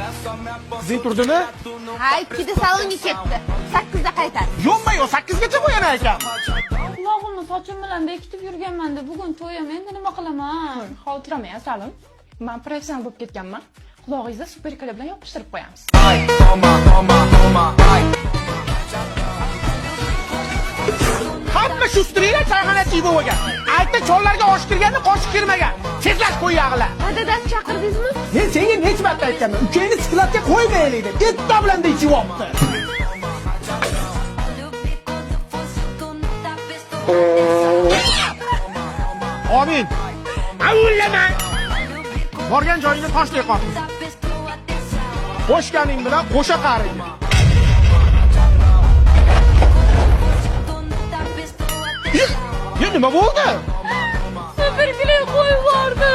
Qizing turdimi? Ha, 2da salonga ketdi. 8da qaytadi. Yo'qmi-yo, 8gacha qo'yana ekan. Qulog'imni sochim bilan bekitib yurganman-da, bugun to'yim, endi nima qilaman? Xavotirlanmang, Salim. Men professional bo'lib ketganman. Qulog'ingizda superkala bilan yopishtirib qo'yamiz. Hamma shu stringlar chayxonachi bo'lgan. Aytda chollarga osh kirganda qoshiq kirmagan. Tezlash qo'yag'lar. Dadasi chaqirdingizmi? Men senga necha marta aytganman, ukangni skladga qo'ymaylik deb. Bitta bilan deychyapti. Omin. Avullama. Borgan joyingga toshday qot. Qo'shganing bilan qo'sha qaring. Ya nima bo'ldi? Superkala qo'yib yubordi.